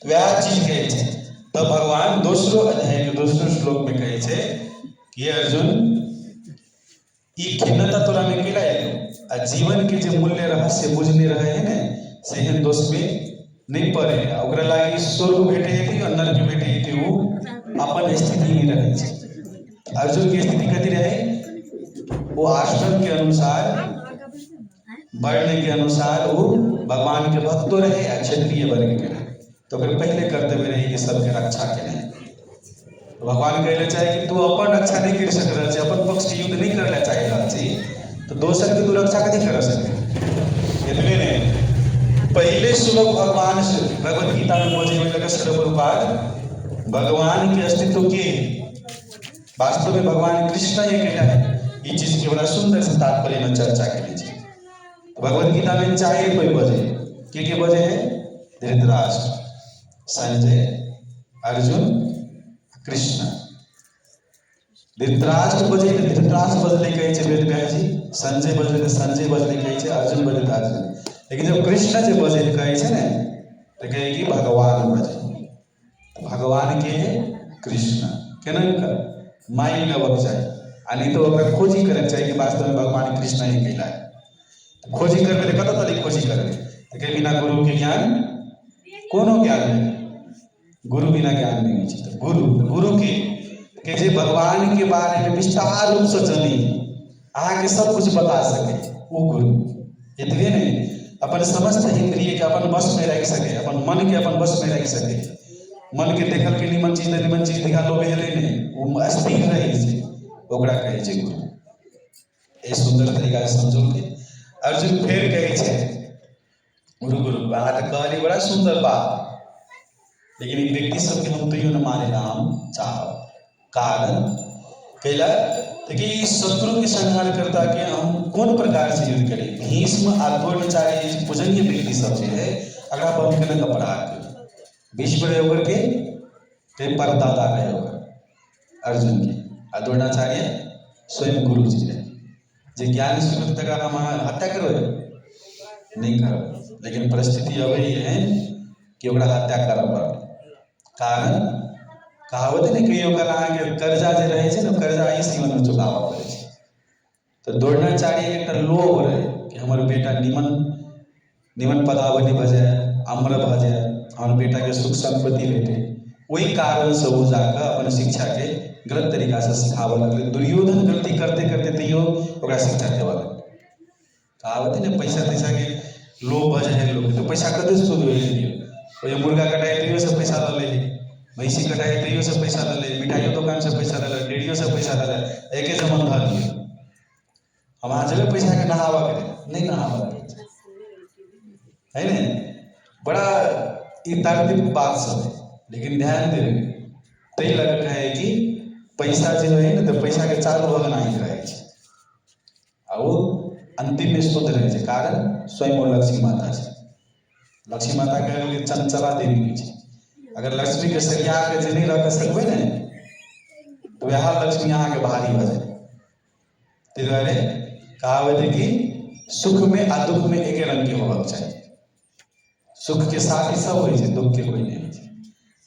वह चीज कहे छे। तो भगवान दूसरो अध्याय के दूसरो श्लोक में कहे छे कि अर्जुन ई खिन्नता तोरा में केला एलो आ जीवन के जे मूल्य रहस्य बुझने रहे है ने से एहन दोष में नहीं पड़े ओकरा लागी स्वर्ग भेटे हेती और नरक भेटे हेती वो अपन स्थिति में रहे छे। अर्जुन की स्थिति कथी रहे वो आश्रम के अनुसार वर्ण के अनुसार वो भगवान के भक्तो रहे या क्षत्रिय वर्ग के रहे। तो फिर पहले कर्तव्य रहे कि सबके रक्षा के रहे। तो भगवान कहले चाहे कि तू अपन रक्षा नहीं कर सक रहा अपन पक्ष युद्ध नहीं करना चाहे रहा तो दोसर के तू रक्षा कथी कर सके इतने नहीं। पहले श्लोक भगवान से भगवत गीता में बोझे में लगे सर्वरूपाद भगवान के अस्तित्व के वास्तव में भगवान कृष्ण ये कहता है ये चीज की बड़ा सुंदर से तात्पर्य में चर्चा कर लीजिए। तो भगवत गीता में चाहे कोई बजे के बजे है धृतराष्ट्र संजय अर्जुन कृष्ण। धृतराष्ट्र बजे धृतराष्ट्र बजले कहे छे वेद कहे छी संजय बजले तो संजय बजले कहे छे अर्जुन बजले तो अर्जुन। लेकिन जब कृष्ण जे बजे कहे छे ने तो कहे कि भगवान बजे तो भगवान के कृष्ण केना कर माई लेवक जाए आ नहीं तो ओकरा खोजी करे चाहिए कि वास्तव में भगवान कृष्ण ही कहला है। खोजी करबे तो कत तरी खोजी करबे तो कहे बिना गुरु के ज्ञान कोनो ज्ञान नहीं गुरु बिना ज्ञान नहीं है। तो गुरु के जे भगवान के बारे में विस्तार रूप से जानी आगे सब कुछ बता सके वो गुरु इतने नहीं अपन समस्त इंद्रिय के अपन बस में रख सके अपन मन के अपन बस में रख सके मन के देखल के निमन चीज दिखा लोभे नहीं वो स्थिर रहे छे ओकरा कहे छे गुरु। ए सुंदर तरीका से समझो के अर्जुन फिर कहे छे गुरु गुरु बात कहली बड़ा सुंदर बात लेकिन इन व्यक्ति सबके हम तो न मारे नाम चाह कारण कैला देखिए शत्रु के संहार करता के हम कौन प्रकार से युद्ध करें। भीष्म आत्मचारी पूजनीय व्यक्ति सब है अगर आप उनके न अपराध भीष्म रहे होकर के परदादा रहे होकर अर्जुन के द्रोणाचार्य स्वयं गुरु जी रहे जे ज्ञान सुनत तक हम हत्या करो नहीं करो लेकिन परिस्थिति अब है कि ओकरा हत्या करब पड़ल कारण कहावत नहीं कहियो कर अहाँके कर्जा जे रहे छे न कर्जा इस जीवन में चुकावा पड़े छे। तो द्रोणाचार्य एक लोभ रहे कि हमर बेटा निमन पदावली भ जाए अम्र भ जाए हमर बेटा के सुख संपत्ति भेटे वही कारण से वो जाकर अपन शिक्षा के गलत तरीका से सिखावे लगले। दुर्योधन गलती करते करते तैयो ओकरा शिक्षा देवा लगले। कहावत है पैसा तैसा के लोभ भ जाए लोग तो पैसा कते से शुरू होई दियो मुर्गा कटाए तैयो से पैसा ल ले भैंसी कटाए तैयो से पैसा ले ले मिठाइयों दुकान से पैसा ले ले डेरियो से पैसा ले ले एके जमन ध दियो हम आज जब पैसा के नहावा करे नहीं नहावा है ना बड़ा ये तार्किक बात सब है। लेकिन ध्यान दे तई लग है कि पैसा जो है ना तो पैसा के चालू भगना ही रहे छे वो अंतिम में शुद्ध रहे छे कारण स्वयं लक्ष्मी माता छे। लक्ष्मी माता के चंचला देवी भी छे अगर लक्ष्मी के सरिया के जे नहीं रख सकबे ने तो वह लक्ष्मी यहाँ के भारी हो जाए। तिरवारे कहावत है कि सुख में आ दुख में एक रंग के होना चाहिए। सुख के साथी सब हो दुख के कोई नहीं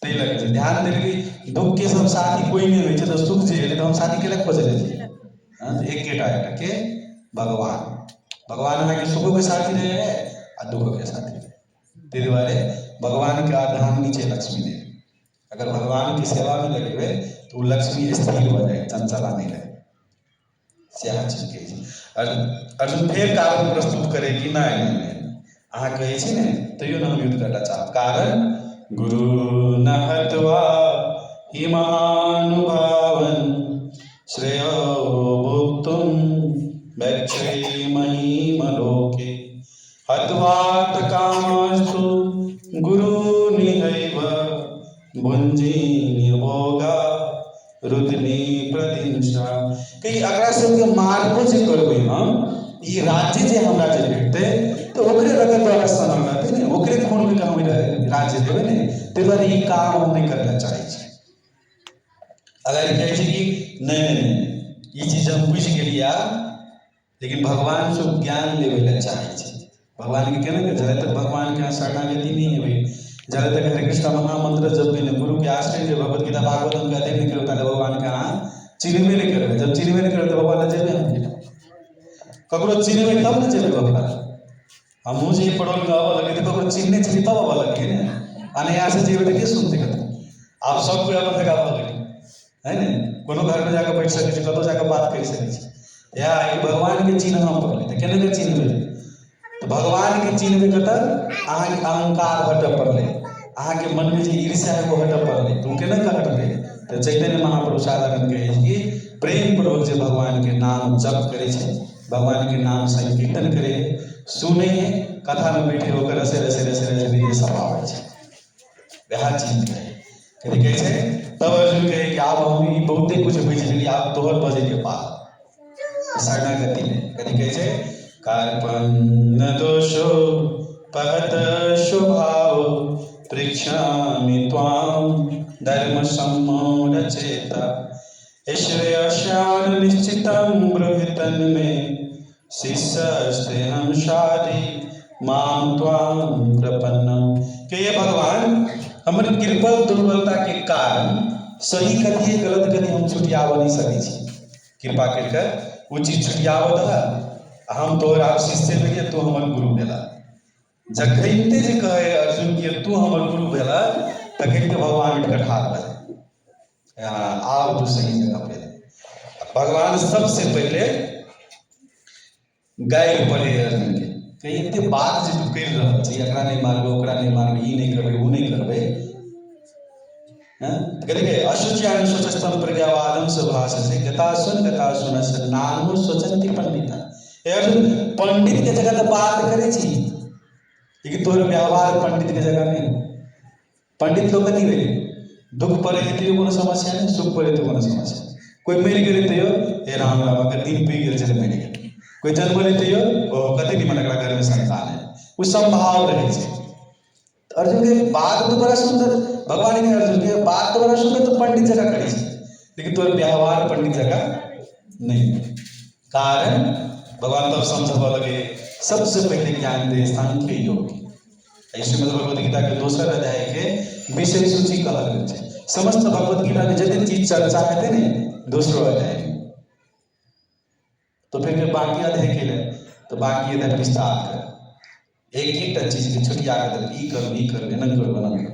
तई लगे ध्यान दे कि दुख के सब साथी कोई नहीं हो तो सुख जे तो हम साथी के खोज ले एक के भगवान है कि सुख के साथी रहे आ दुख के साथी रहे। तिरवारे भगवान के आधान नीचे लक्ष्मी देवी अगर भगवान की सेवा में लगे हुए तो लक्ष्मी स्थिर हो जाए चंचला नहीं रहे। अर्जुन फिर कारण प्रस्तुत करे कि नहीं अहाँ कहे छी ने तैयो न हम युद्ध करना चाह कारण गुरु न हत्वा हि महानुभावन श्रेयो भोक्तुम वैक्षेमहि मलोके हत्वात कामस्तु गुरुनिहैव भुंजीनि भोगा रुद्नि प्रतिंशा कि अगर सबके मारबो जे करबै हम ई राज्य जे हमरा जे भेटते तो ओकरे रगत द्वारा सनल रहते ने ओकरे खून में हम राज्य देबै ने ते दुआरे ई काम हम नहीं करना चाहे छी। अगर कहे छी कि नहीं ई चीज हम बुझ गेलिया लेकिन भगवान से ज्ञान लेवे ला चाहे छी भगवान के केना के जब तक भगवान के शरणागति नहीं हेबै जहाँ तक हरे कृष्ण महामंत्र जब भी गुरु के आश्रय जो भगवत गीता भागवतम का अध्ययन नहीं करो भगवान के यहाँ चिन्ह नहीं करे जब चिन्ह नहीं करे तो भगवान ने जेबे हम ककरो चिन्ह में तब न जेबे भगवान हम मुझे पढ़ोल का अब लगे तो ककरो चिन्ह चिन्ह तब अब लगे ना अने यहाँ से जेबे तो क्या सुनते करते आप सब कोई अपन का लगे है ना कोनो घर में जाकर बैठ सके कतो जाकर बात कर सके या भगवान के चिन्ह हम पढ़ले तो केने के चिन्ह में तो भगवान के चिन्ह में कतर अहाँ के अहंकार हट पड़ले अहाँ के मन में जो ईर्ष्या है वो हट पड़ले तो केना का हटले तो चैतन्य महाप्रभु साधारण कहे कि प्रेम पूर्वक जो भगवान के नाम जप करे छे भगवान के नाम संकीर्तन करे सुने कथा में बैठे होकर रसे रसे रसे रसे ये सब आवे छे वह चीज है कहे कहे छे तब अर्जुन कहे कि आप हम बहुते कुछ बुझ लेली आप तोहर बजे के पास शरणागति में कहे कहे छे कार्पण्य दोषो पहत स्वभाव पृच्छामि त्वां धर्म सम्मोहचेता श्रेयस्यान् निश्चितं ब्रूहितन् मे शिष्यस्ते हम शादी मां त्वां प्रपन्नम् कि ये भगवान हमारी कृपा दुर्बलता के कारण सही कथी गलत कथी हम छुटियाव नहीं सकै छी कृपा करके वो चीज छुटियाव दला हम तोहर आप शिष्य भेलिए तू हमर गुरु भेला जखैते जे कहे अर्जुन कि तू हमर गुरु भेला तखैते भगवान के ठाड़ भए आओ तू सही जगह पे भगवान सबसे पहले गाय पड़े अर्जुन के एते बात जे तू कर रहल छी एकरा नहीं मारबे ओकरा नहीं मारबे ई नहीं करबे ऊ नहीं करबे कहते अशुच्यान स्वचस्तम प्रज्ञावादम सुभाषसे कथा सुन नानो स्वचंती पंडिता अर्जुन पंडित के जगह तो बात करे छी लेकिन तोर व्यवहार पंडित के जगह नहीं पंडित लोग नहीं रहे दुख पड़े तो कोनो समस्या नहीं सुख पड़े तो कोनो समस्या कोई मेरी करे तो हे राम राम अगर दिन पी गए चले मेरी कोई जन्म लेते हो कते नहीं मन घर में संतान है वो संभाव रहे छे अर्जुन के बात तो बड़ा सुंदर भगवान के अर्जुन के बात तो बड़ा सुंदर तो पंडित जगह करे छे लेकिन तोर व्यवहार पंडित जगह नहीं कारण भगवान तब समझब लगे सबसे पहले ज्ञान दे सांख्य योग श्रीमद् भगवद गीता के दूसरा अध्याय के विषय सूची कहल गेल छै समस्त भगवद गीता में जते चीज चर्चा हेते ने दूसरो अध्याय में तो फिर बाकी अध्याय के लिए तो बाकी अध्याय विस्तार कर एक एक चीज के छुटिया कर ई कर एना कर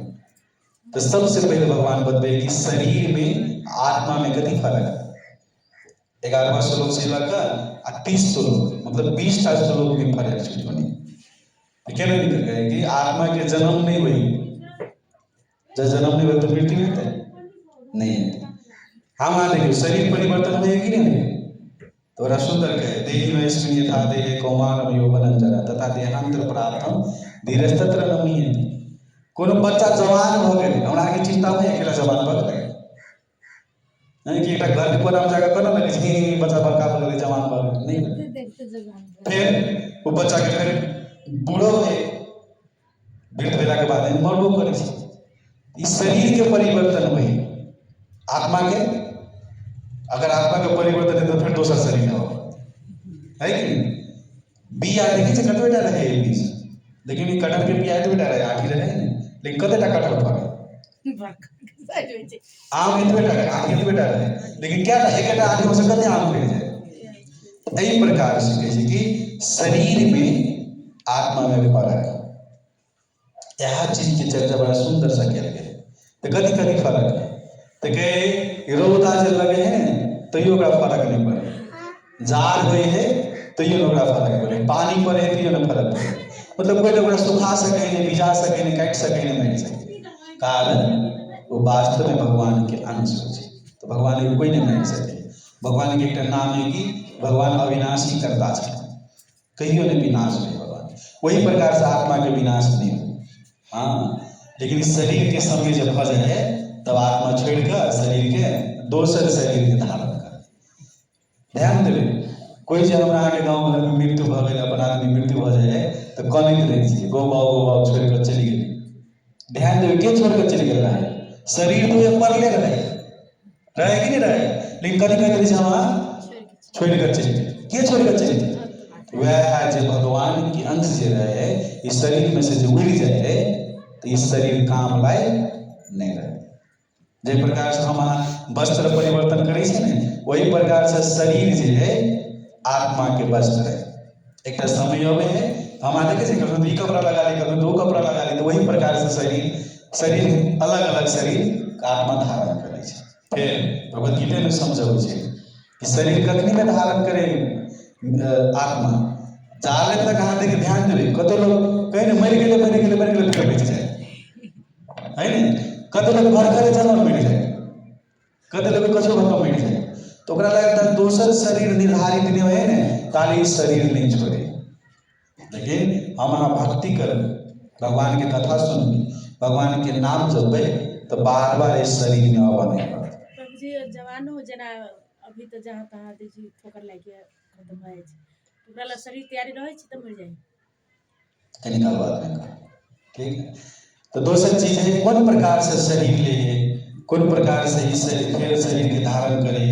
तो सबसे पहले भगवान बतबे कि शरीर में आत्मा में कति फर्क है 11वां श्लोक से लेकर 30 श्लोक मतलब 20 श्लोक में फर्क छुटनी क्या नहीं कर गए कि आत्मा के जन्म नहीं हुई जब जन्म नहीं हुआ तो मृत्यु होता है नहीं है हम देखिए शरीर परिवर्तन हुए कि नहीं तो बड़ा सुंदर कहे देही में स्मिन यथा देहे कौमारम यौवनं जरा तथा देहांतर प्राप्तम धीरस्तत्र नमनीयते कोनो बच्चा जवान हो गए हमरा के चिंता में अकेला जवान भ गए नहीं कि एक घर के कोना में जाकर करना लगे कि बच्चा बड़का भ गए जवान भ गए नहीं फिर वो बच्चा के फिर बूढ़ो है वृद्ध भेला के बाद मरबो करे छै इस शरीर के परिवर्तन हुई आत्मा के अगर आत्मा के परिवर्तन है तो फिर दूसरा शरीर है कि बिया देखिए से कटवेटा रहे बीज लेकिन ये कटहल के बिया तो बेटा रहे आठी रहे लेकिन कतेटा कटहल फड़े आम इतने बेटा आम इतने बेटा रहे लेकिन क्या था एक आदमी हो सकता है आम फड़ जाए यही प्रकार से कहे कि शरीर में आत्मा में भी फर्क है यह चीज की चर्चा बड़ा सुंदर सा किया गया तो कभी कभी फर्क है तो कहे रोदा जल लगे हैं तो यो का फर्क नहीं पड़े जार हुए है तो यो का फर्क पड़े पानी पड़े तो यो ना फर्क पड़े मतलब कोई लोग सुखा सके नहीं भिजा सके नहीं काट सके नहीं मिल सके कारण वो वास्तव में भगवान के अंश हो तो भगवान को कोई नहीं मिल सके भगवान के एक नाम है कि भगवान अविनाशी करता है कहियो ने विनाश नहीं भगवान वही प्रकार से आत्मा के विनाश नहीं हो हाँ लेकिन इस शरीर के समय जब फंस है तब आत्मा छोड़कर शरीर के दोसर शरीर के धारण कर ध्यान देवे कोई जो हमारा के गाँव घर में मृत्यु भ गए अपन आदमी मृत्यु हो जाए तो कनित रहे छी गो बाबू छोड़कर चली गई ध्यान देवे के छोड़कर चली गया है शरीर तो ये परले रहे कि नहीं रहे लेकिन कभी कभी हमारा छोड़कर चली गई के छोड़कर चली गई वह जो भगवान की अंश जो रहे इस शरीर में से जो उड़ जाए तो इस शरीर काम लायक नहीं रहे। जे प्रकार से हम वस्त्र परिवर्तन करे छे ने वही प्रकार से शरीर जे है आत्मा के वस्त्र है। एक समय अवे है हम देखे छे कखनो ई कपड़ा लगा ली कखनो दो कपड़ा लगा ली, तो वही प्रकार से शरीर अलग अलग शरीर आत्मा धारण करे छे। फिर भगवत गीता में समझावे छे कि शरीर कखनी में धारण करे आत्मा जाले तक अहाँ देखे ध्यान देवे। कते लोग कहीं मर गेले फिर बच जाए है ने, कते लोग भरखरे जन्म मिल जाए, कते लोग कछो भक्का मिल जाए, तो ओकरा लगता है दोसर शरीर निर्धारित नहीं होए ने ताली शरीर नहीं छोड़े। लेकिन हम भक्ति कर भगवान के कथा सुन भगवान के नाम जपे तो बार बार इस शरीर में आवा नहीं पड़ता। प्रभु जी जवान हो जना अभी तो जहाँ तहाँ देखी ठोकर लागे खत्म हो जाए तो ओकरा ला शरीर तैयारी रहे छै तो मर जाए कहीं काल बात नहीं कर। ठीक है, तो दोसर चीज है कौन प्रकार से शरीर ले, कौन प्रकार से इस शरीर के धारण करे,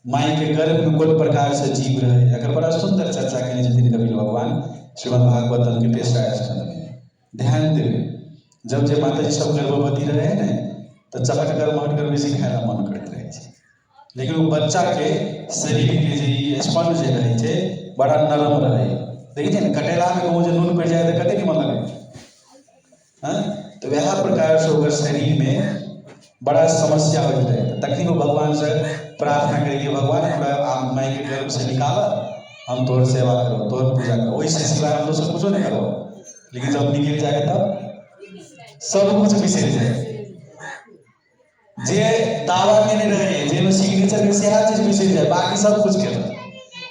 माई के गर्भ में कौन प्रकार से जीव रहे। अगर बड़ा सुंदर चर्चा करें छथिन कपिल भगवान श्रीमद् भागवतम के 23 स्कंद में। ध्यान देवे जब जे माता जी सब गर्भवती रहे ने तो चहटगर महटगर बेसी खाए मन करते रहे छे, लेकिन वो बच्चा के शरीर के जे स्पंज जे रहे छे बड़ा नरम रहे। देखिए छे कटेला में कहूँ जे नून पड़ जाए तो कते निमन लगे। हाँ, तो वह प्रकार से ओकर शरीर में बड़ा समस्या हो जाए। तखनी वो भगवान से प्रार्थना करेंगे भगवान हमरा माई के गर्भ से निकाला, हम तोर सेवा करो तोर पूजा करो, वही से सिवाय हम दोसर कुछ नहीं करो। लेकिन जब निकल जाए तब सब कुछ बिसर जाए। जे दावा के नहीं रहे जे में सिग्नेचर के से हर चीज बिसर जाए, बाकी सब कुछ के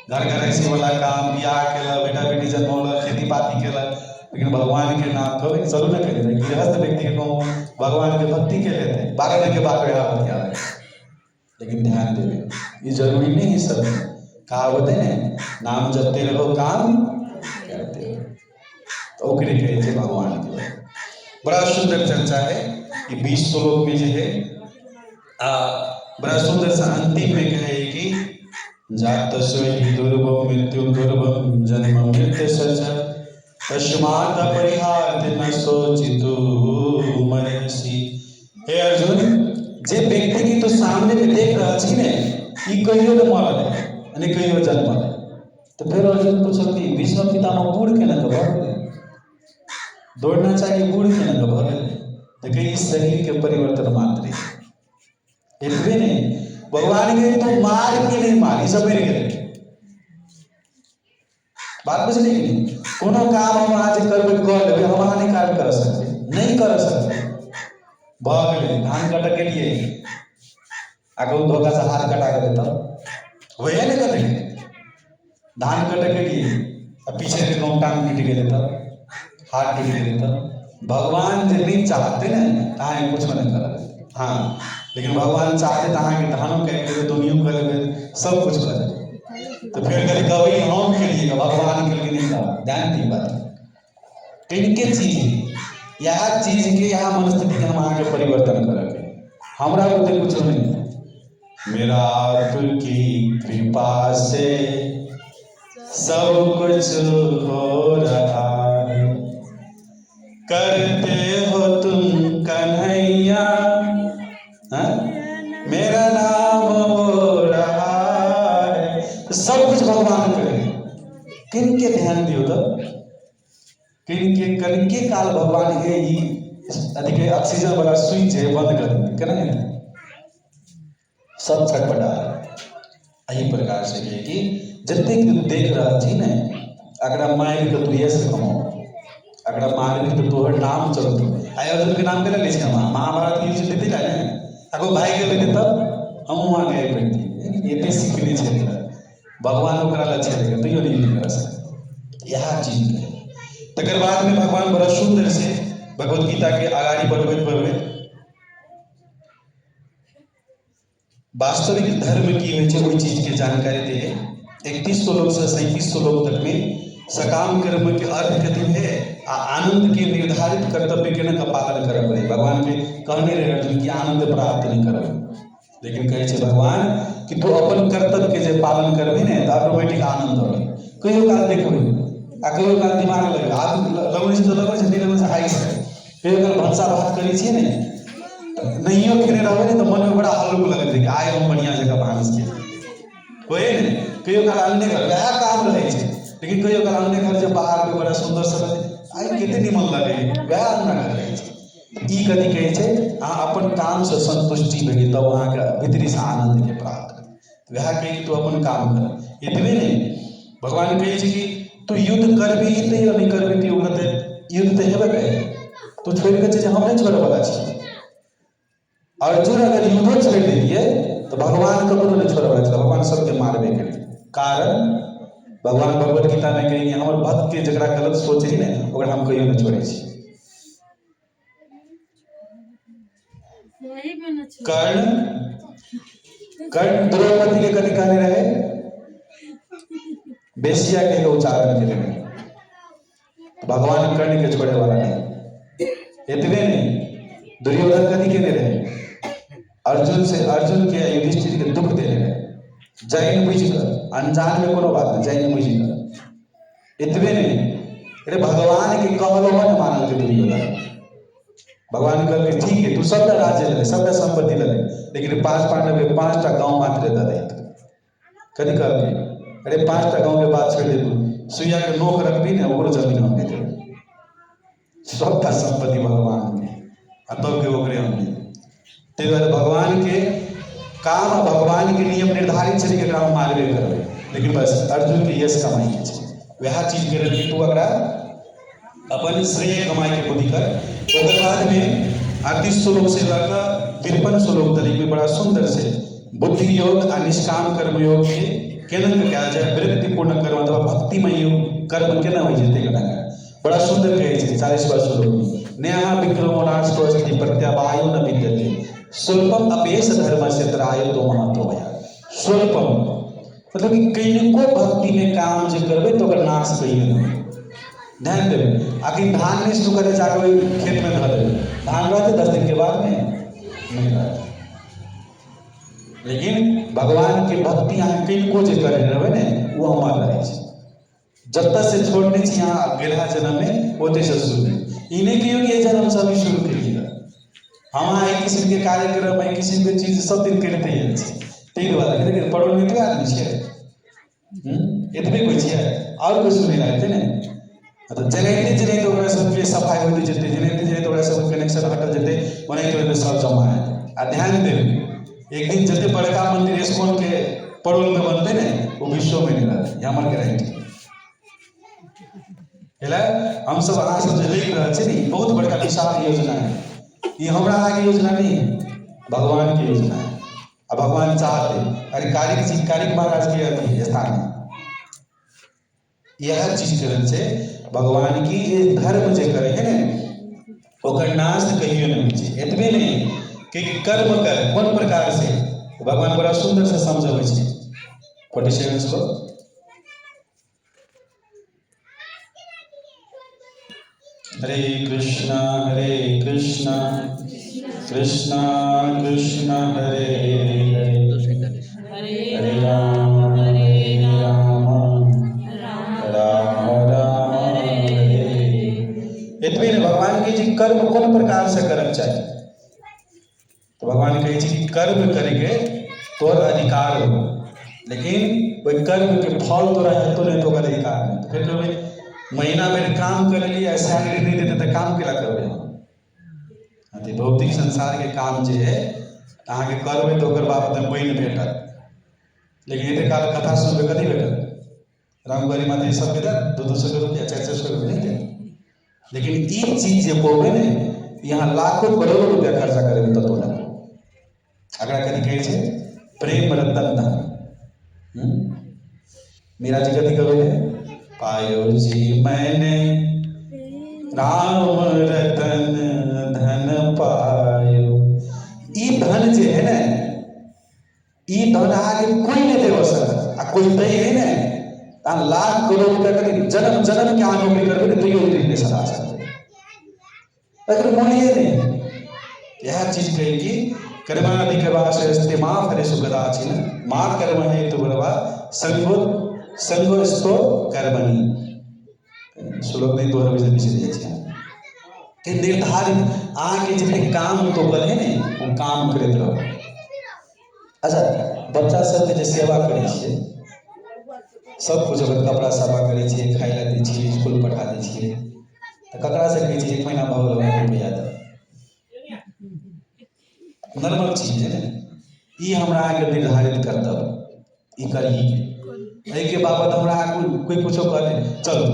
घर गृहस्थी वाला काम बियाह के बेटा बेटी जन्म खेती पाती के, लेकिन भगवान के नाम कभी जरूर न करे। गृहस्थ व्यक्ति को भगवान के भक्ति के लेते हैं 12 दिन के बाद बतिया रहे। लेकिन ध्यान देवे ये जरूरी नहीं है। सब कहावत है नाम जपते रहो काम करते रहो, तो ओकरे कहे थे भगवान के। बड़ा सुंदर चर्चा है कि 20 श्लोक में जो है बड़ा सुंदर सा अंतिम में कहे कि जात दुर्भम मृत्यु दुर्भम जन्म मृत्यु सच तस्मात् अपरिहार्य न सोचितु मरसी। हे अर्जुन, जे व्यक्ति की तो सामने में देख रहा छी ने ई कहियो न मरल है यानी कहियो जन्मल है, तो फिर अर्जुन पूछो कि भीष्म पितामह बूढ़ के न भगले दौड़ना चाहिए बूढ़ के न भगले। देखिए इस शरीर के परिवर्तन मात्र है इतने नहीं। भगवान के तो मार के नहीं मारी सब मेरे गए बात बुझली कि नहीं। कोनो काम हम आज करबे कर लेबे हम अहाँ नहीं काम कर सकते, नहीं कर सकते। भागले धान कट के लिए आगे धोखा से हाथ कटा के देता वही नहीं करेंगे। धान कट के लिए अब पीछे के गाँव टांग मिट गए देता हाथ टूट गए देता। भगवान जो नहीं चाहते ना कहाँ कुछ नहीं करा देते। हाँ, लेकिन भगवान चाहते तो अहाँ के धानों के तुम यूं कर सब कुछ कर। तो फिर कभी कभी हम के लिए भगवान के लिए नहीं कहा। ध्यान दी बात किनके चीज यह चीज के यहाँ मनस्थिति के हम आगे परिवर्तन करेंगे। हमारा बोलते कुछ नहीं, मेरा आपकी कृपा से सब कुछ हो रहा है, करते हो तुम कन्हैया मेरा नाम हो रहा है। तो सब कुछ भगवान करे। किन के ध्यान दियो तो किन के काल भगवान के अधिक ऑक्सीजन वाला स्विच है बंद कर करेंगे सब छटपटा। यही प्रकार से है कि जितने देख रहा थी ने अगर मार के तू ये से कमो अगर मार के तो तोहर नाम चलतो आय अर्जुन के नाम के ले छै महाभारत की युद्ध देते जाने अगो भाई के लेते तब हम वहां गए व्यक्ति ये पे सीखने छै भगवान ओकरा लक्ष्य देगा तो यो नहीं कर सकता। यह चीज है। तकर बाद में भगवान बड़ा सुंदर से भगवत गीता के आगाड़ी बढ़बैत वास्तविक धर्म की वही चीज की जानकारी दे। 31 श्लोक से 37 श्लोक तक में सकाम कर्म के अर्थ कथी है आनंद के निर्धारित कर्तव्य के न का पालन कर पड़े। भगवान के कहने रहे अर्जुन की आनंद प्राप्त नहीं कर, लेकिन कहे छे भगवान कि तो अपन कर्तव्य के जे पालन करबे ने तो ऑटोमेटिक आनंद होबे। कहियो काल देखबे आ कहियो काल दिमाग लगे आज लगने से तो लगे से नहीं लगने से हाई से कहियो काल भनसा भात करै छियै ने नहियो खेने रहबै ने तऽ मन में बड़ा हल्लुक लगैत है कि आइ हम बढ़िया जगह भानस केलियै होए ने कहियो काल अन्य घर वएह काम रहै छै लेकिन कहियो काल अन्य घर जे बाहर में बड़ा सुंदर से आइ कते निमन लगे वएह अंगना घर रहै छै ई कथी कहै छै अहाँ अपन काम से संतुष्टि भेली तब अहाँके भीतरी से आनंद के प्राप्त वएह कही तू अपन काम कर एतबे नहीं भगवान कहै छै कि तू युद्ध करबी तऽ या नहीं करबी तऽ युद्ध तऽ हेबे करे तू छोड़ के चीज हम नहीं छोड़े वाला छी अर्जुन अगर युद्धो छोड़ देलिए तो भगवान ककरो नहीं छोड़े वाला छै भगवान सबके मारबे करे कारण भगवान भगवत गीता में कहेंगे हमर भक्त के जकरा गलत सोचे ही नहीं ओकरा हम कहियो नहीं छोड़े छी कर्ण द्रौपदी के कथी कहने रहे बेसिया के उच्चारण के रहे भगवान कर्ण के छोड़े वाला नहीं इतने नहीं दुर्योधन कथी के रहे अर्जुन के युधिष्ठिर के दुख देने रहे जैन बुझकर अनजान में कोनो बात नहीं जैन बुझकर इतने नहीं अरे भगवान के कहलो न मानल के दुर्योधन भगवान कहते ठीक है तू सबका राज्य ले सबका संपत्ति ले लेकिन 5 पांडव के 5टा गांव मात्र दे दे कथी कहते अरे 5टा गांव के बात छोड़ दे तू सुइया के नोक रखबी ने ओकरो जमीन हम दे देब सबका संपत्ति भगवान ने तब के ओकरे हम दे ते दुआरे भगवान के काम भगवान के नियम निर्धारित छै कि हम मानबे करबै लेकिन बस अर्जुन के यश कमाई छै वह चीज के कि तू अकरा अपन श्रेय कमाई के बुद्धि कर ओकर बाद में 38 श्लोक से लेकर 53 श्लोक तक में बड़ा सुंदर से बुद्धि योग आ निष्काम कर्म योग के केना कयल जाय वृत्ति पूर्ण कर्म अथवा भक्तिमय योग कर्म केना होइ छै तेना बड़ा सुंदर कहै छै 40वां श्लोक में नेहा विक्रमो नास्तो अस्ति प्रत्यावायो न विद्यते स्वल्पम अपेश धर्म से त्रायतो महतो है स्वल्पम मतलब कि कईको भक्ति में काम जे करबे तो ओकर नाश कहियो नहीं ध्यान देवे आखिर धान नहीं शुरू करे जाके खेत में धर देवे धान रहते 10 दिन के बाद में नहीं रहते लेकिन भगवान के भक्ति अहाँ किनको जे करे रहबे ने वो अमर रहे छै जब तक से छोड़ने छी यहाँ अगला जन्म में ओते से शुरू ई नहीं कहियो कि ये जन्म से अभी शुरू केलिए हम एक किस्म के कार्यक्रम एक किस्म के चीज सब दिन करते ही छी तै दुआरे लेकिन पढ़ो नहीं तो आदमी छै एतबे कोई छै और कुछ नहीं रहते ने मतलब जनैते ओकरा सबके सफाई होते जेते जनैते ओकरा सब कनेक्शन हटल जेते ओनाहिते सब जमा है आ ध्यान देबै एक दिन जते बड़का मंदिर इस्कॉन के पड़ोल में बनते ने वो विश्व में नहीं रहते ये हमर गारंटी है हम सब अहाँ सब जे लिख रहल छै ने बहुत बड़का विशाल योजना है ये हमरा आगे योजना नहीं है भगवान की योजना है अब भगवान चाहते अरे कारिक महाराज के स्थान है यह चीज करन से भगवान की ये धर्म जे करे है ने ओकर नाश कहियो नहीं होइ छै एतबे नहीं कि कर्म कर कोन प्रकार से भगवान बड़ा सुंदर से समझाबै छै 47 को हरे कृष्णा कृष्णा कृष्णा हरे हरे हरे राम इतने भगवान के जी कर्म कौन प्रकार से करना चाहिए तो भगवान कहे कि कर्म करके तोर अधिकार हो लेकिन वही कर्म के फल तोरा हेतु नहीं तो अधिकार नहीं तो फिर कहबे महीना में काम कर लिया सैलरी नहीं देते तो काम केला करबे भौतिक संसार के काम जे है अहाँ के करबे तो ओकर बाबत में बनि भेटत लेकिन एते काल कथा सुनबे कथी भेटत रामगढ़ी माता सब के 200 रुपया 400 रुपया नहीं दे लेकिन ई चीज जे बोबे ने यहाँ लाखों करोड़ों रुपया खर्चा करेंगे तो तोला अगला कथी कहे छे प्रेम रतन धन मेरा जी कथी कहे पायो जी मैंने राम रतन धन पायो ई धन जे है ना ई धन आगे कोई नहीं देव सकत आ कोई दे है ना लाख करोड़ रुपया करी जन्म जन्म के आगे नौकरी करबे तो यो नहीं सदा सकते अगर मोलिए नहीं यह चीज कहेगी कर्मादि कर्माशयस्ते मां फलेषु कदाचिन मां कर्म हेतु बलवा संगोस्तो कर्मणि श्लोक में दोहरावे से पीछे जाय छै कि निर्धारित आके जितने काम तो करे ने वो काम करते रहो। अच्छा बच्चा सबके जे सेवा करै छियै सब कुछ अगर कपड़ा साफा करै छियै खाइ लए दै छियै स्कूल पठा दै छियै तऽ ककरा से कहै छियै 1 महीना भऽ गेल रुपैआ दे नॉर्मल चीज है ना ई हमरा आगे निर्धारित कर्तव्य ई करी एहिके बाबत हमरा कोई कुछो कहते चलो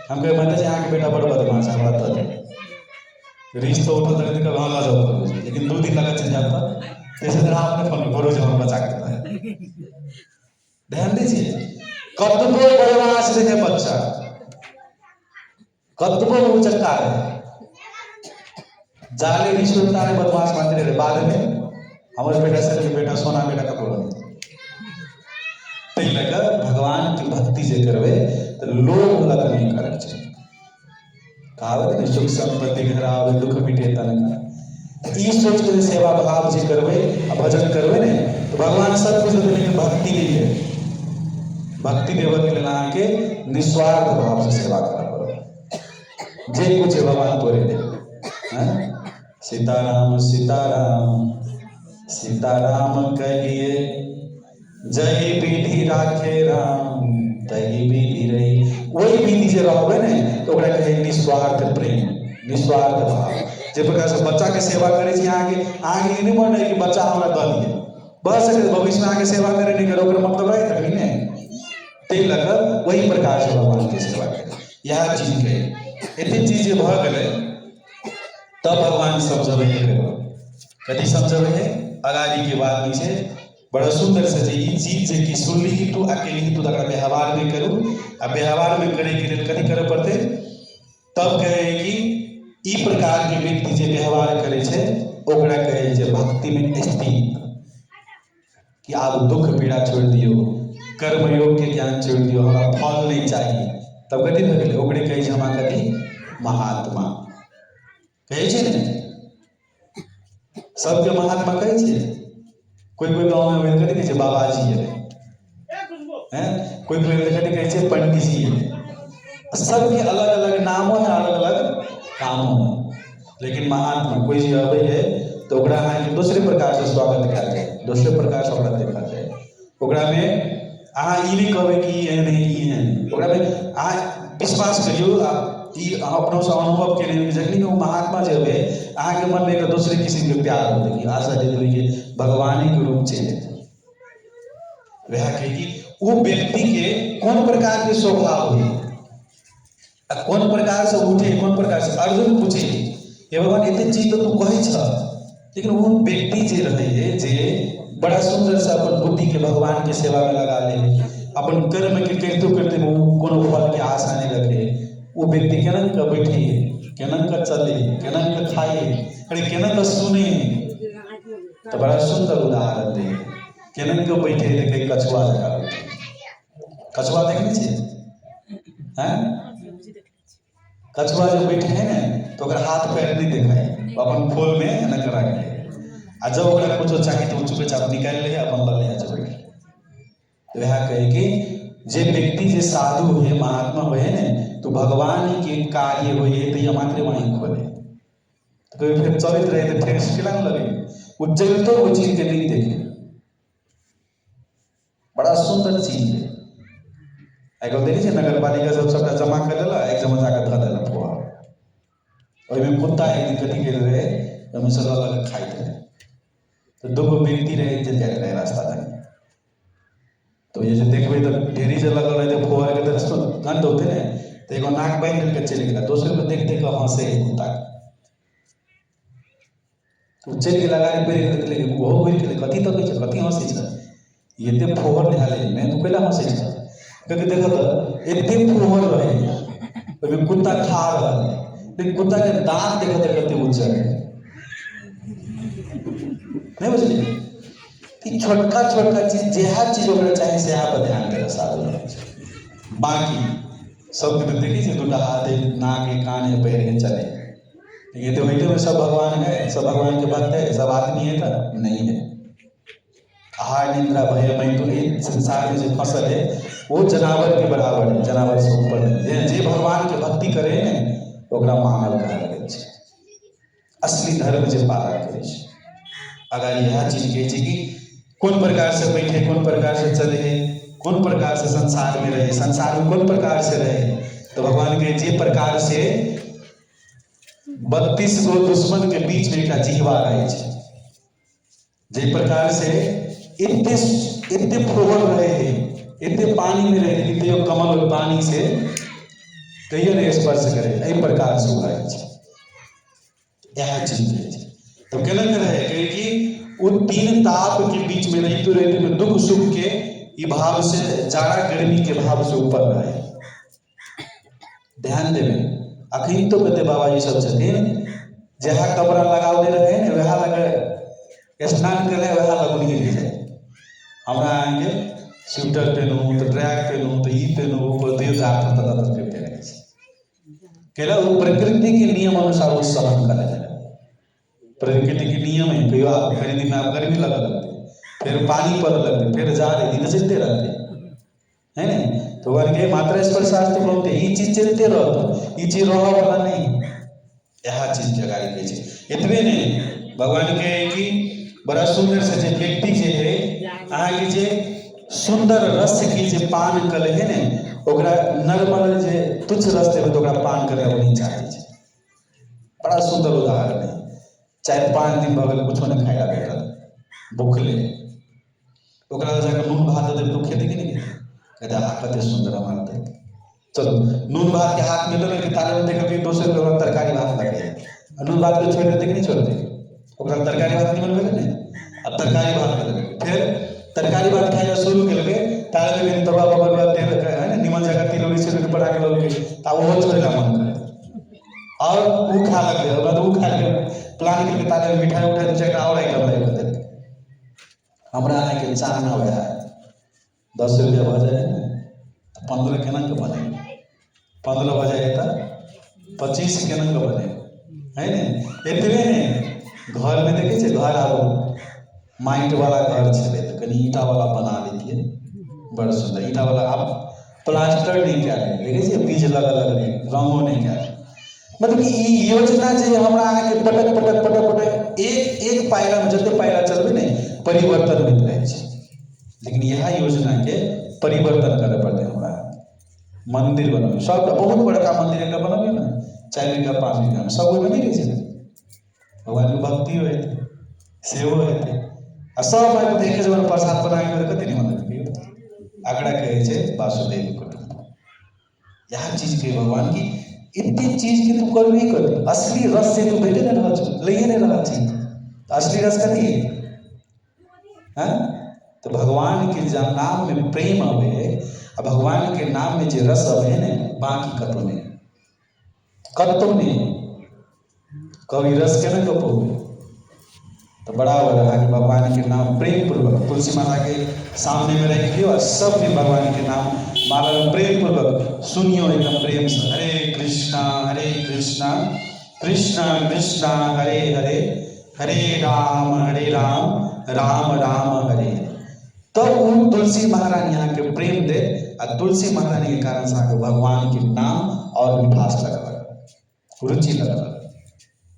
हम कहे मतलब यहाँ के बेटा बड़ बदमाश है हमरा तो रिश्त तो उठल तक कब हाँ जाओ करो लेकिन 2 दिन लगा चल जाता जैसे तरह आपने फोन करो जो हम बचा करता है ध्यान दीजिए कतबो बदमाश रहे बच्चा कतबो उचक्का रहे जाले रिश्तेदार है बदमाश मानते रहे बाद में हमारे बेटा से बेटा सोना बेटा का बोलो तई लगा भगवान की भक्ति से करवे तो लोग लग नहीं करक चाहिए कहावत है सुख संपत्ति घरावे दुख मिटे तन का ई सोच के सेवा भाव से करवे भजन करवे ने तो भगवान सब कुछ देने की भक्ति नहीं है भक्ति देव के लिए आके निस्वार्थ भाव से सेवा करा करो जे कुछ भगवान तोरे दे सीताराम सीताराम सीताराम कहिए जय विधि राखे राम तही विधि रही वही विधि से रहबे ने तो ओकरा कहे निस्वार्थ प्रेम निस्वार्थ भाव जे प्रकार से बच्चा के सेवा करे छी आगे आगे नहीं मन कि बच्चा हमरा दऽ दिए बस भविष्य में आगे सेवा करे नहीं करो ओकर मतलब है तभी ने ते लगा वही प्रकार से भगवान की सेवा करे यह चीज के एते चीज भ गेले तब भगवान समझबे करो कथी समझबे है अगाड़ी के बाद नीचे बड़ा सुंदर से जे ई चीज जे कि सुनली ही तू अकेली तू तकरा व्यवहार में करू आ व्यवहार में करे के लिए कथी करे पड़ते तब कहे कि ई प्रकार के व्यक्ति जे व्यवहार करे छे ओकरा कहे जे भक्ति में स्थित कि आप दुख पीड़ा छोड़ दियो कर्म योग के ज्ञान छोड़ दियो हमरा फल नहीं चाहिए तब कथी भऽ गेलै ओकरे कहे छै हमरा कथी महात्मा कहे छै ने सबके महात्मा कहे छै कोई गांव में कथी कहै छै बाबाजी है कोई कथी कहै छै पंडित जी है सबके अलग अलग नामों है अलग अलग कामों है लेकिन महात्मा कोई जी अबै है तो ओकरा अहाँ दूसरे प्रकार से स्वागत कयल जाए दूसरे प्रकार से ओकरा देखल जाए ओकरा में अहाँ ई नहीं कहबै कि ई है नहीं ई है ओकरा में अहाँ विश्वास करियो ई अपनों से अनुभव के लिए जखनी वो महात्मा जे होवे अहाँ के मन में एक दूसरे किसी के प्यार होते कि आशा दे दो कि भगवान के रूप चले वह कहे कि वो व्यक्ति के कौन प्रकार के स्वभाव है कौन प्रकार से उठे कौन प्रकार से अर्जुन पूछे ये भगवान इतने चीज तो तू कहे छ लेकिन वो व्यक्ति जे रहे जे बड़ा सुंदर से अपन बुद्धि के भगवान के सेवा में लगा ले अपन कर्म के करते करते वो कोनो फल के आशा नहीं रखे वो व्यक्ति केना का बैठे केना का चले केना का खाए अरे केना का सुने तो बड़ा सुंदर उदाहरण दे केना का बैठे देखे कछुआ जगह बैठे कछुआ देखने छे हैं कछुआ जो बैठे है ना तो अगर हाथ पैर नहीं दिखाए अपन खोल में न करा के आ जब ओकरा कुछ चाहिए तो चुपचाप निकाल ले अपन ले आ जाए तो यह कहे कि जे व्यक्ति जे साधु है महात्मा हुए ने तो भगवान के कार्य हुए तो ये मात्र वहीं खोले तो फिर चलित रहे तो फिर खिला लगे उज्जैन तो वो चीज के नहीं देखे बड़ा सुंदर चीज है अगर देखिए नगर पालिका सब सबका जमा कर लेला एक जमा जाकर धऽ देला फुआ ओहि में कुत्ता एक दिन कथी कर रहे तो में सब लगा खाइत रहे तो दो व्यक्ति रहे जे जाइत रहे रास्ता में तो ये जो देखबे तो ढेरी से लगल रहे तो फुआ के तरफ गंध होते ने तो एगो नाक बांध के चले गेला दूसरे को देख देख हंसे कुत्ता तो चल के लगा के पेड़ के लेके वो हो गई कथी तो कहै छै कथी हंसे छै ये ते फोहर निकाले मैं तो केला हंसे छै क्योंकि देखो तो एते फोहर रहे ओहि में कुत्ता खा रहा है लेकिन कुत्ता के दांत देखते देखते उज्जर है नहीं बुझलिए कि छोटका छोटका चीज जेहा चीज ओकरा चाहिए से पर ध्यान दे साधु बाकी सब के देखिए जे दूटा हाथ है नाक है कान है पैर है चले ये तो वही में सब भगवान है सब भगवान के भक्त है सब आदमी है का नहीं है आहार निद्रा भय मैथुन संसार में जो फसल है वो जनावर के बराबर है जानवर से ऊपर नहीं जे भगवान के भक्ति करे ने ओकरा मानव कहा लगे छै असली धर्म जे पालन करे छै। अगर यह चीज कहै छै कि कोन प्रकार से बैठे, कोन प्रकार से चले, कोन प्रकार से संसार में रहे, संसार में कोन प्रकार से रहे, तो भगवान के जे प्रकार से 32 गो दुश्मन के बीच में एक जिहवा रहे छै, जे प्रकार से इतने फोहर रहे हैं, इतने पानी में रहे कि तैयो कमल पानी से कहियो नहीं स्पर्श करे, एहि प्रकार से रहे छै। यह चीज है तो केना रहे कि वो 3 ताप के बीच में रहितो रहते में दुख सुख के ई भाव से, जाड़ा गर्मी के भाव से ऊपर रहे। ध्यान देवे अखन तो कहते बाबा जी सब छथिन जहाँ कपड़ा लगाव दे रहे हैं वह लगे स्नान करे वह लगन गिर जाए। हमरा आएंगे स्वेटर पहनू तो ट्रैक पहनू तो ई पहनू ऊपर देव करते रहे केला वो प्रकृति के नियम अनुसार वो सहन करे। प्रकृति के नियम है, कई आप खरीदी में आप गर्मी लगा लगते, फिर पानी पर लगते, फिर जा रहे दिन चलते रहते है ना। तो वन के मात्रा स्पर्श शास्त्र बोलते ये चीज चलते रहता, ये चीज रहा वाला नहीं, यह चीज जगाई गई है। इतने नहीं भगवान के कि बड़ा सुंदर से जे व्यक्ति जे है अहाँ के जे सुंदर रस की जे पान कल है ने ओकरा नॉर्मल जे तुच्छ रस देवे तो ओकरा पान करे वो नहीं चाहे छै। बड़ा सुंदर उदाहरण है। 4-5 दिन भगल कुछ नहीं खाया बेटा भूखले ओकरा जाकर नून भात दे तो खेते कि नहीं कहते हाँ कते सुंदर हमारा दे चलो नून भात के हाथ में ले के ताले में देखो कि दोसर के तरकारी भात लगे नून भात को छोड़ देते कि नहीं छोड़ते ओकरा तरकारी भात नहीं बनबे नहीं। अब तरकारी भात कर लगे फिर तरकारी भात खाया शुरू कर लगे ताले में तवा बबर तेल है ना निमन जगह तिलौरी से बड़ा के लगे ता वो छोड़ेला मन करे और वो खा लगे और वो खा के प्लान के ताले में मिठाई उठाई तो जगह और एक लगे बदल हमरा आने के चाह ना होया 10 रुपया बजाए 15 केना के बने 15 बजाए तो 25 केना के बने है ने। एतबे ने घर में देखे छे घर आबो माइट वाला घर छे तो कनी ईटा वाला बना लेतिए बड़ा सुंदर ईटा वाला। आप प्लास्टर नहीं क्या है देखे छे बीज लगा लगे रंगो नहीं क्या मतलब ई योजना जे हमरा आके पटक पटक पटक पटक एक पायरा में जते पायरा चलबे ने परिवर्तन होइत रहे छै। लेकिन यह योजना के परिवर्तन करे पड़ते हमरा। मंदिर बनबे सब बहुत बड़का मंदिर एक बनबे ना 4 बीघा 5 बीघा में सब बने रहे छै भगवान के भक्ति होए सेवा होते आ सब आके देखे जवन प्रसाद बना के कते नहीं मतलब आगड़ा कहे छै वासुदेव कुटुंब। यह चीज के भगवान की इतनी चीज की तू कर नहीं कर असली रस से तू बेटे नहीं रहा ले नहीं रहा चीज तो असली रस कथी है तो भगवान के नाम में प्रेम आवे और भगवान के नाम में जो रस आवे ने बाकी कतो नहीं कभी रस के ना कपो तो बड़ा बड़ा कि भगवान के नाम प्रेम पूर्वक तुलसी माता के सामने में रख दियो और सब भी भगवान के नाम माला प्रेम पूर्वक सुनियो एकदम प्रेम से हरे कृष्णा कृष्णा कृष्णा हरे हरे हरे राम राम राम हरे। तो तुलसी महारानी यहाँ के प्रेम दे और तुलसी महारानी के कारण से भगवान के नाम और भी भास लगा रुचि लगा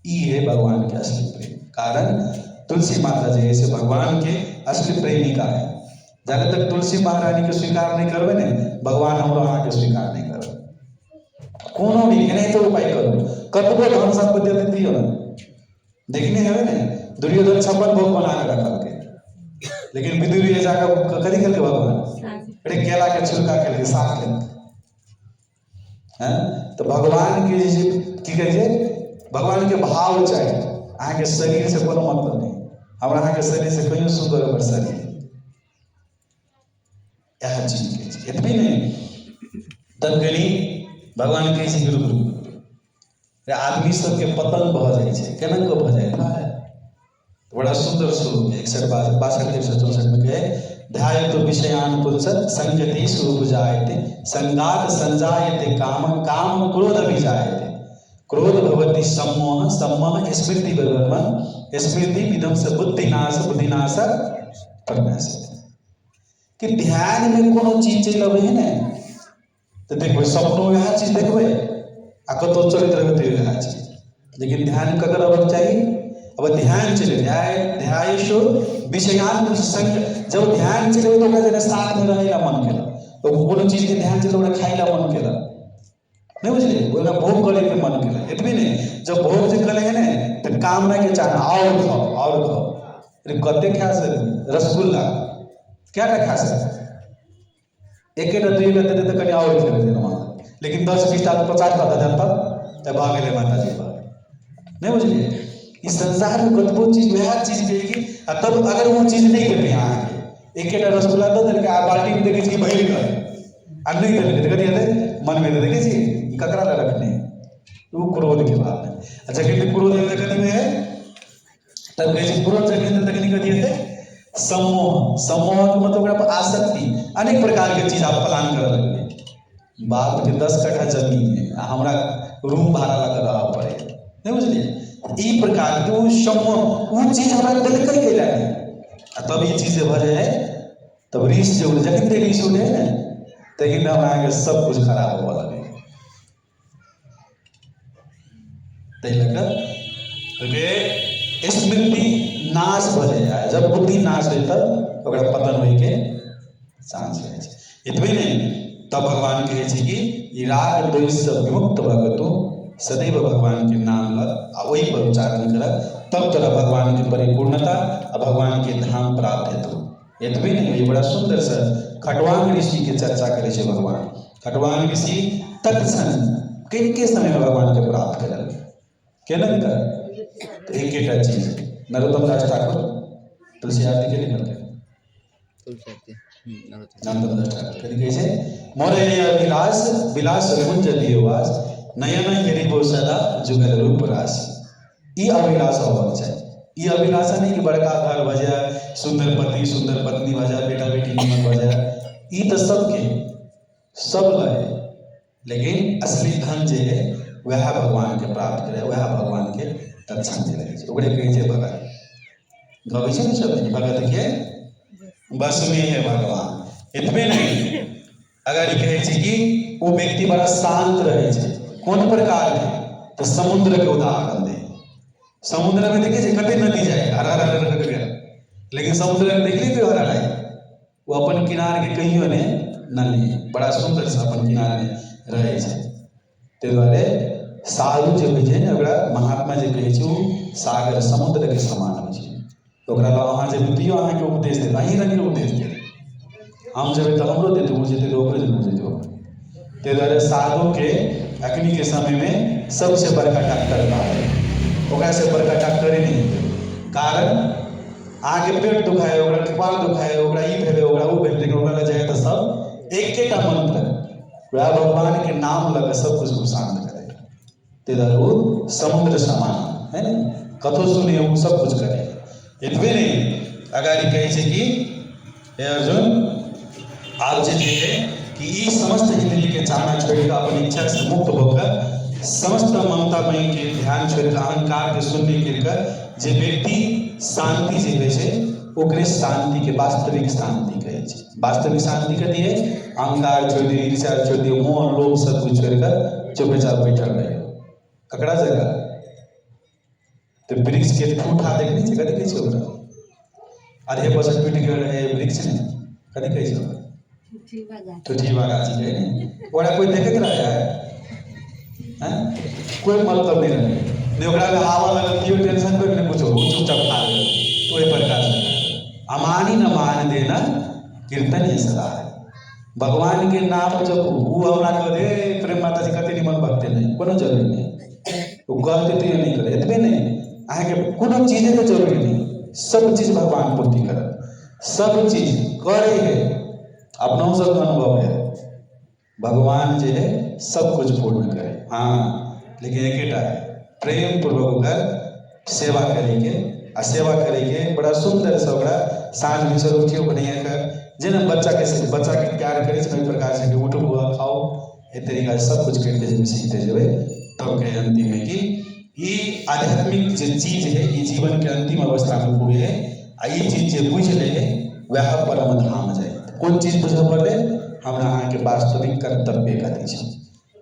ये भगवान के असली प्रेम कारण तुलसी माता जी ऐसे भगवान के असली प्रेमिका है। जब तक तुलसी महारानी के स्वीकार नहीं करवे ने भगवान हम लोग के स्वीकार नहीं करवे कोनो भी नहीं तो उपाय करो कतबो धन संपत्ति दे दियो ना देखने हवे ने दुर्योधन 56 भोग बना के रखल के लेकिन विदुर ये जाकर कदी खेल के भगवान अरे केला के छिलका खेल के साग खेल हैं तो भगवान के की कहे छै भगवान के भाव चाहिए अहाँ के शरीर से कोनो मतलब नहीं हमरा अहाँ के शरीर से कहियो सुंदर ओकर शरीर यह चीज के इतनी नहीं तब गली भगवान के से गुरु गुरु आदमी सब के पतन भ जाय छै केना को भ जाय है बड़ा सुंदर स्वरूप 162 में कहे ध्याय तो विषयान पुरुष संगति स्वरूप जायते संगात संजायते काम काम क्रोध भी जायते क्रोध भवति सम्मोह सम्मोह स्मृति भगवान स्मृति विध्वंस बुद्धिनाश प्रनाश कि ध्यान में कोनो चीज चल आवे है ना तो देखो सपनों में यह चीज देखबे आ कतो चलित रहते यह चीज लेकिन ध्यान ककर अबक चाहिए। अब ध्यान चले ध्यायेशु विषयान संग, जब ध्यान चले तो ओकरा साथ में रहेला मन केला, तो कोनो चीज के ध्यान चले ओकरा खाइला मन केला, नहीं बुझलिए, ओकरा भोग करे के मन केला। इतनी नहीं, जब भोग जे करे है ना तो कामना के चाहना और खाओ। अरे कते खा से रसगुल्ला क्या खा से एक दुई दे तो कहीं और खेल देना, लेकिन 10-20 50 दे देता तब भाग गए माता जी पर, नहीं बुझलिए। इस संसार में कतबो चीज वह चीज देगी, तब अगर वो चीज नहीं करनी आगे एक रसगुल्ला दो देलके आ बाल्टी में देखे छी भइल गए आ नहीं देलके तो कथी मन में देखे छी ककरा ला रखने, वो क्रोध के बात है। अच्छा कहते क्रोध में कथी में है, तब कहे छी क्रोध जगह तकनीक कथी है सम्मोह। सम्मोह मतलब ओकरा पर आसक्ति, अनेक प्रकार के चीज आप प्लान कर लगले। बाप के 10 कट्ठा जमीन है, हमरा रूम भाड़ा लगा रहा पड़े, नहीं बुझलिए। ई प्रकार के वो सम्मोह, वो चीज हमरा दिलकै केला है, तब ये चीज भ जाए तब रीस जो जखन ते रीस उठे ना तखन हमरा के सब कुछ खराब होबा लगे। तै लगे स्मृति नाश भ जाए, जब बुद्धि नाश हो तब ओकरा पतन होय के चांस रहे छै। इतबे नहीं, तब भगवान कहे छै कि ई राग द्वेष से विमुक्त भऽ तू सदैव भगवान के नाम ल आ वही पर उच्चारण कर, तब तोरा भगवान की परिपूर्णता आ भगवान के धाम प्राप्त हेतु। इतबे नहीं, ये बड़ा सुंदर से खटवांग ऋषि के चर्चा करे छै भगवान। खटवांग ऋषि तत्क्षण किनके समय में भगवान के प्राप्त करल केना कर एकेटा चीज नरोत्तम दास ठाकुर तुलसी आरती के लिखल नरोत्तम दास ठाकुर कथी कहै छै, मोरे अभिलाष विलास कुंज दियोवास नयन गिरिबो सदा जुगल रूप रास। ई अभिलाष होबाक चाहिए। ई अभिलाषा नहीं कि बड़का घर भऽ जाए, सुंदर पति सुंदर पत्नी भऽ जाए, बेटा बेटी निमन भऽ जाए, ई तो सबके सब है, लेकिन असली धन जे है वह भगवान के प्राप्त करे, वह भगवान के तत्क्षण जे रहे छै, ओकरे कहै छै भगत। गबै छै ने सब भगत के बस में है भगवान। इतने नहीं, अगर कहे छै कि वो व्यक्ति बड़ा शांत रहे छै, कौन प्रकार के, तो समुद्र के उदाहरण दे। समुद्र में देखिए कते नदी जाए हरा हरा, लेकिन समुद्र में देखिए क्यों हरा है, वो अपन किनार के कहियो ने नली बड़ा सुंदर से अपन किनार में रहे छै। ते दुआरे साधु जे होइ छै ने, ओकरा महात्मा जे कहै छै वो सागर समुद्र के समान होइ छै। ओकरा लग अहाँ जे बुतियो अहाँ के उपदेश देत, अहीं रंग के उपदेश देत, हम जेबै तो हमरो देते, वो जेते तो ओकरो जरूर देते। ते दुआरे साधु के अखनी के समय में सबसे बड़का डॉक्टर बाप, ओकरा से बड़का डॉक्टर ही नहीं। कारण आगे पेट दुखाए, ओकरा कपाल दुखाए, ओकरा ई भेले ओकरा ऊ भेले, लेकिन ओकरा जाए तो सब एकेटा मंत्र वह भगवान के नाम लगे सब कुछ को शांत करे। ते दुआरे वो समुद्र समान है ना, कथो सुने वो सब कुछ करे। इतने नहीं, अगर कहे छै कि हे अर्जुन आप जे है कि ई समस्त इंद्रिय के चाहना छोड़ अपन इच्छा से मुक्त होकर समस्त ममता मई के ध्यान छोड़ अहंकार के शून्य कर जे व्यक्ति शांति जे होइ छै ओकरे शांति के वास्तविक शांति कहे छै। वास्तविक शांति कथी है, अहंकार छोड़ दिए, ईर्ष्या छोड़ दिए, मोह लोभ सब कुछ छोड़कर चुपचाप बैठल रहे। ककरा जगह तो वृक्ष के ठूठा देखने छै, कथी कहै छै ओकरा, आधे बस टूट गेल रहे वृक्ष ने, कथी कहै छै ठूठीवा गाछी कहे ने, ओकरा कोई देखत रहे हैं, कोई मतलब नहीं रहे, नहीं ओकरा में हवा लगल कियो टेंशन कोई नहीं कुछो, चुपचाप खा ले। तो वही प्रकार से अमानी न मान देना कीर्तन ही सदा है। भगवान के नाम जब वो हमरा कह दे प्रेम माता जी कते निमन भक्ते नहीं, कोनो जरूरी नहीं, वो कहते तो ये नहीं करे। इतने नहीं, अहाँ के कोनो चीज के जरूरी नहीं, सब चीज भगवान पूर्ति करे, सब चीज करे है, अपनों सब अनुभव है, भगवान जो है सब कुछ पूर्ण करे। हाँ, लेकिन एक प्रेम पूर्वक होकर सेवा करेंगे, आ सेवा करेंगे बड़ा सुंदर से ओकरा साँझ भिनसर उठियो बढ़िया कर, जेना बच्चा के प्यार करे छै, प्रकार से उठो हुआ खाओ, ए तरीका से सब कुछ करके जब सीखते जेबे तब कहे अंतिम में कि ये आध्यात्मिक जो चीज है ये जीवन के अंतिम अवस्था में पूरे है, आ ये चीज जो बुझ ले वह परम धाम जाए। कौन चीज बुझ पड़े, हमरा अहाँ के वास्तविक कर्तव्य कथी छै।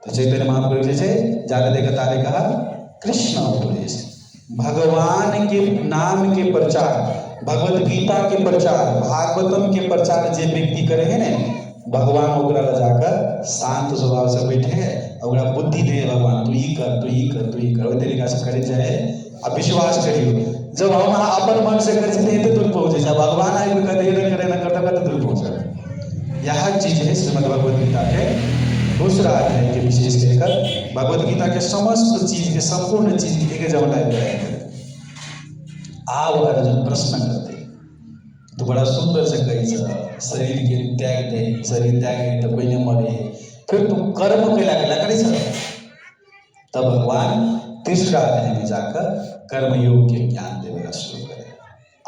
तो चैतन्य महाप्रभु जी से जाने देखा तारे कहा कृष्ण उपदेश, भगवान के नाम के प्रचार, भगवत गीता के प्रचार, भागवतम के प्रचार जे व्यक्ति करे है ने, भगवान ओकरा ला जाकर शांत स्वभाव से बैठे है, ओकरा बुद्धि दे भगवान, तू ई कर, तू ई कर, तू ई कर, ओइ तरीका से करे जाए आ विश्वास करियो। जब हम अपन मन से करे छथिन एते दूर पहुंचे छै, भगवान आइ के कदे न करे न करता कते दूर पहुंचल। यह चीज है श्रीमद् भगवद गीता के दूसरा अध्याय के विशेष कहकर भगवद गीता के समस्त चीज के संपूर्ण चीज के एक जगह लाए गए। आव अर्जुन प्रश्न करते तो बड़ा सुंदर से कही शरीर के त्याग दे, शरीर त्याग तो कोई नहीं मरे, फिर तुम कर्म कैला करे तब भगवान तीसरा अध्याय में जाकर कर्मयोग के ज्ञान देना शुरू करे।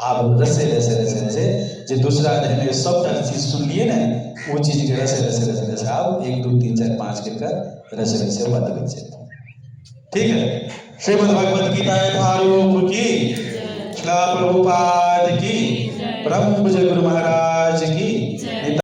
आप रसे रसे रसे रसे जो दूसरा अध्याय में सब चीज सुन लिए ना, वो चीज के रसे रसे रसे रसे आप 1 2 3 4 5 के कर रसे रसे बंद कर देते। ठीक है, श्रीमद् भगवद गीता यथारूप की, श्रील प्रभुपाद की, परम पूज्य गुरु महाराज